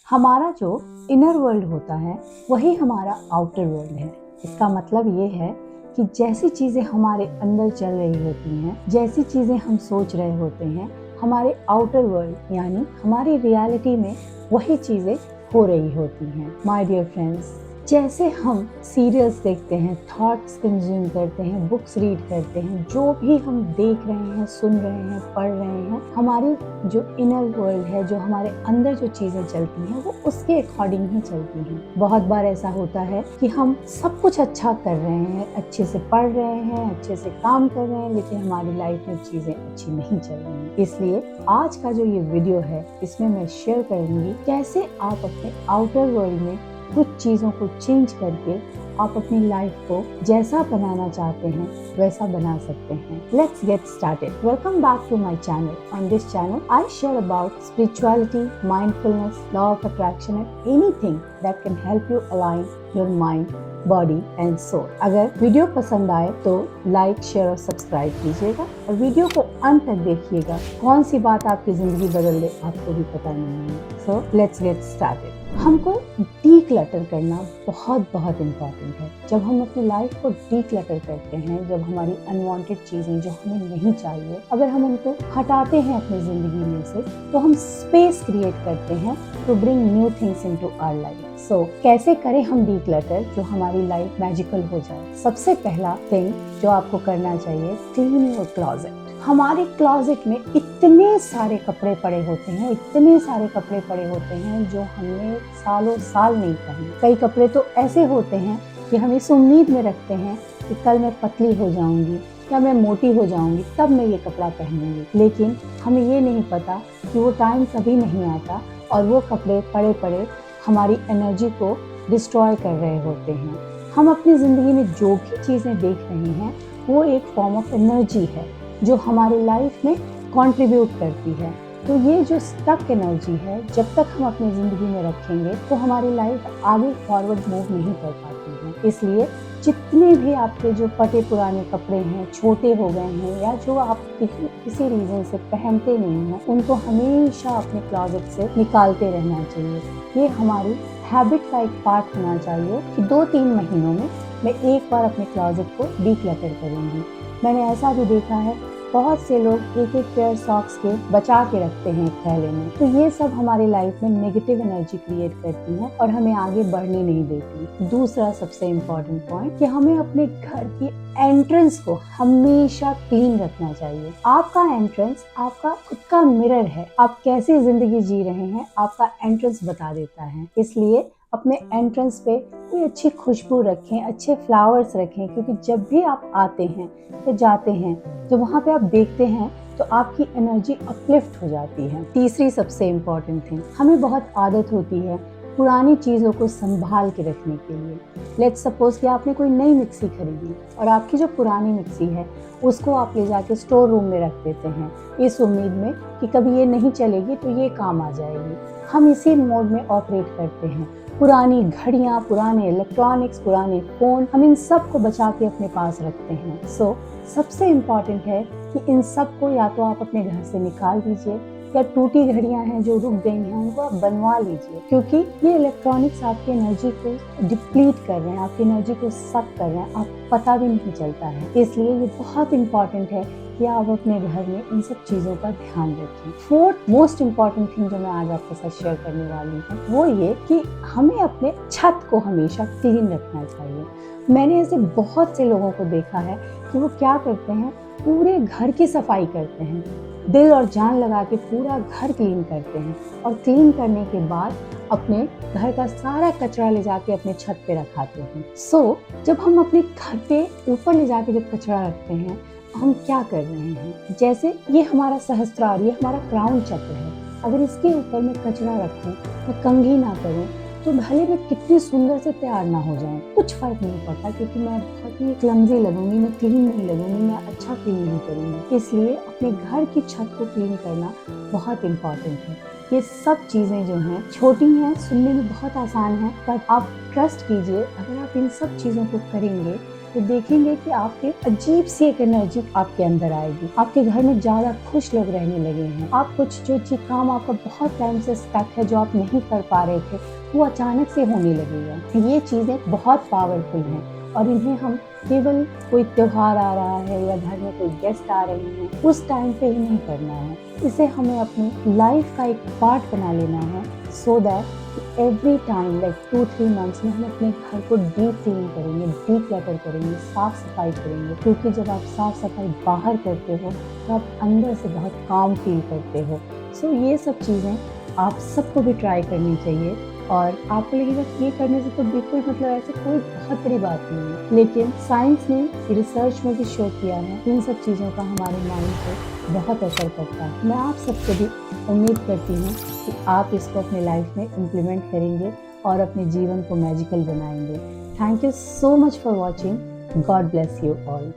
हमारा जो inner world होता है वही हमारा आउटर वर्ल्ड है। इसका मतलब ये है कि जैसी चीज़ें हमारे अंदर चल रही होती हैं, जैसी चीज़ें हम सोच रहे होते हैं, हमारे आउटर वर्ल्ड यानी हमारी रियलिटी में वही चीज़ें हो रही होती हैं। माय डियर फ्रेंड्स, जैसे हम सीरियल्स देखते हैं, थॉट्स कंज्यूम करते हैं, बुक्स रीड करते हैं, जो भी हम देख रहे हैं, सुन रहे हैं, पढ़ रहे हैं, हमारी जो इनर वर्ल्ड है, जो हमारे अंदर जो चीज़ें चलती हैं वो उसके अकॉर्डिंग ही चलती हैं। बहुत बार ऐसा होता है कि हम सब कुछ अच्छा कर रहे हैं, अच्छे से पढ़ रहे हैं, अच्छे से काम कर रहे हैं, लेकिन हमारी लाइफ में चीज़ें अच्छी नहीं चल रही हैं। इसलिए आज का जो ये वीडियो है, इसमें मैं शेयर करूँगी कैसे आप अपने आउटर वर्ल्ड में कुछ चीज़ों को चेंज करके आप अपनी लाइफ को जैसा बनाना चाहते हैं वैसा बना सकते हैं। Let's get started. Welcome back to my channel. On this channel, I share about spirituality, mindfulness, law of attraction and anything that can help you align your mind, body and soul. अगर video पसंद आए तो like, share और subscribe कीजिएगा और video को अंत तक देखिएगा। कौन सी बात आपकी जिंदगी बदल दे आपको भी पता नहीं है। So let's get started. हमको डीक्लटर करना बहुत इम्पोर्टेंट है। जब हम अपनी लाइफ को डीक्लटर करते हैं, जब हमारी अनवांटेड चीजें जो हमें नहीं चाहिए, अगर हम उनको हटाते हैं अपनी जिंदगी में से, तो हम स्पेस क्रिएट करते हैं to bring new things into our life. So कैसे करें हम डीक्लटर जो हमारी लाइफ मैजिकल हो जाए? सबसे पहला थिंग जो आपको करना चाहिए, क्लीन योर क्लोजेट। हमारे क्लोजेट में इतने सारे कपड़े पड़े होते हैं, इतने सारे कपड़े पड़े होते हैं जो हमने सालों साल नहीं पहने। कई कपड़े तो ऐसे होते हैं कि हम इस उम्मीद में रखते हैं कि कल मैं पतली हो जाऊंगी या मैं मोटी हो जाऊंगी तब मैं ये कपड़ा पहनूंगी, लेकिन हमें ये नहीं पता कि वो टाइम कभी नहीं आता और वो कपड़े पड़े पड़े हमारी एनर्जी को डिस्ट्रॉय कर रहे होते हैं। हम अपनी ज़िंदगी में जो भी चीज़ें देख रहे हैं वो एक फॉर्म ऑफ एनर्जी है जो हमारी लाइफ में कंट्रीब्यूट करती है। तो ये जो स्टक एनर्जी है, जब तक हम अपनी ज़िंदगी में रखेंगे तो हमारी लाइफ आगे फॉरवर्ड मूव नहीं कर पाती है। इसलिए जितने भी आपके जो फटे पुराने कपड़े हैं, छोटे हो गए हैं या जो आप किसी रीज़न से पहनते नहीं हैं, उनको हमेशा अपने क्लोजेट से निकालते रहना चाहिए। ये हमारी हैबिट का एक पार्ट होना चाहिए कि 2-3 महीनों में मैं एक बार अपने क्लोजेट को डीक्लटर करूँगी। मैंने ऐसा भी देखा है, बहुत से लोग एक पेयर सॉक्स के बचा के रखते हैं एक थैले में। तो ये सब हमारी लाइफ में नेगेटिव एनर्जी क्रिएट करती है और हमें आगे बढ़ने नहीं देती। दूसरा सबसे इम्पोर्टेंट पॉइंट कि हमें अपने घर की एंट्रेंस को हमेशा क्लीन रखना चाहिए। आपका एंट्रेंस आपका खुद का मिरर है। आप कैसी जिंदगी जी रहे हैं आपका एंट्रेंस बता देता है। इसलिए अपने एंट्रेंस पे कोई अच्छी खुशबू रखें, अच्छे फ्लावर्स रखें, क्योंकि जब भी आप आते हैं या जाते हैं, जब वहाँ पे आप देखते हैं तो आपकी एनर्जी अपलिफ्ट हो जाती है। तीसरी सबसे इम्पोर्टेंट थिंग, हमें बहुत आदत होती है पुरानी चीज़ों को संभाल के रखने के लिए। लेट्स सपोज कि आपने कोई नई मिक्सी खरीदी और आपकी जो पुरानी मिक्सी है उसको आप ले जाके स्टोर रूम में रख देते हैं इस उम्मीद में कि कभी ये नहीं चलेगी तो ये काम आ जाएगी। हम इसी मोड में ऑपरेट करते हैं। पुरानी घड़ियाँ, पुराने इलेक्ट्रॉनिक्स, पुराने फ़ोन, हम इन सब को बचा के अपने पास रखते हैं। सो सबसे इम्पॉर्टेंट है कि इन सब को या तो आप अपने घर से निकाल दीजिए या टूटी घड़ियां हैं जो रुक गई हैं उनको आप बनवा लीजिए, क्योंकि ये इलेक्ट्रॉनिक्स आपकी एनर्जी को डिप्लीट कर रहे हैं, आपकी एनर्जी को सक कर रहे हैं, आपको पता भी नहीं चलता है। इसलिए ये बहुत इंपॉर्टेंट है कि आप अपने घर में इन सब चीज़ों का ध्यान रखें। फोर्थ मोस्ट इम्पॉर्टेंट थिंग जो मैं आज आपके साथ शेयर करने वाली हूँ वो ये कि हमें अपने छत को हमेशा क्लीन रखना चाहिए। मैंने ऐसे बहुत से लोगों को देखा है कि वो क्या करते हैं, पूरे घर की सफाई करते हैं, दिल और जान लगा के पूरा घर क्लीन करते हैं और क्लीन करने के बाद अपने घर का सारा कचरा ले जाके अपने छत पे रखाते हैं। जब हम अपने घर पे ऊपर ले जाके जब कचरा रखते हैं, हम क्या कर रहे हैं, जैसे ये हमारा सहस्त्रार, ये हमारा क्राउन चक्र है, अगर इसके ऊपर मैं कचरा रखूं, मैं कंघी ना करूं, तो भले मैं कितनी सुंदर से तैयार ना हो जाऊं, कुछ फर्क नहीं पड़ता, क्योंकि मैं बहुत ही क्लमजी लगूंगी, मैं क्लीन नहीं लगूंगी, मैं अच्छा क्लीन नहीं करूंगी। इसलिए अपने घर की छत को क्लीन करना बहुत इम्पोर्टेंट है। ये सब चीज़ें जो हैं छोटी हैं, सुनने में बहुत आसान है, पर आप ट्रस्ट कीजिए, अगर आप इन सब चीज़ों को करेंगे तो देखेंगे कि आपके अजीब सी एक एनर्जी आपके अंदर आएगी। आपके घर में ज़्यादा खुश लोग रहने लगे हैं। आप कुछ जो चीज़ काम आपका बहुत टाइम से स्टक है, जो आप नहीं कर पा रहे थे, वो अचानक से होने लगेगा। ये चीज़ें बहुत पावरफुल हैं और इन्हें हम केवल कोई त्योहार आ रहा है या घर में कोई गेस्ट आ रहे हैं उस टाइम पे ही नहीं करना है। इसे हमें अपनी लाइफ का एक पार्ट बना लेना है, so that every time like 2-3 months में हम अपने घर को डीप क्लीन करेंगे, डीप क्लटर करेंगे, साफ सफाई करेंगे। क्योंकि जब आप साफ सफाई बाहर करते हो तो आप अंदर से बहुत काम फील करते हो। सो ये सब चीज़ें आप सबको भी ट्राई करनी चाहिए और आपको लगेगा कि ये करने से तो बिल्कुल मतलब ऐसे कोई बहुत बड़ी बात नहीं है, लेकिन साइंस ने रिसर्च में भी शो किया है इन सब चीज़ों का हमारे माइंड पे बहुत असर पड़ता है। मैं आप सबसे भी उम्मीद करती हूँ कि आप इसको अपने लाइफ में इम्प्लीमेंट करेंगे और अपने जीवन को मैजिकल बनाएंगे। Thank you so much for watching. God bless you all.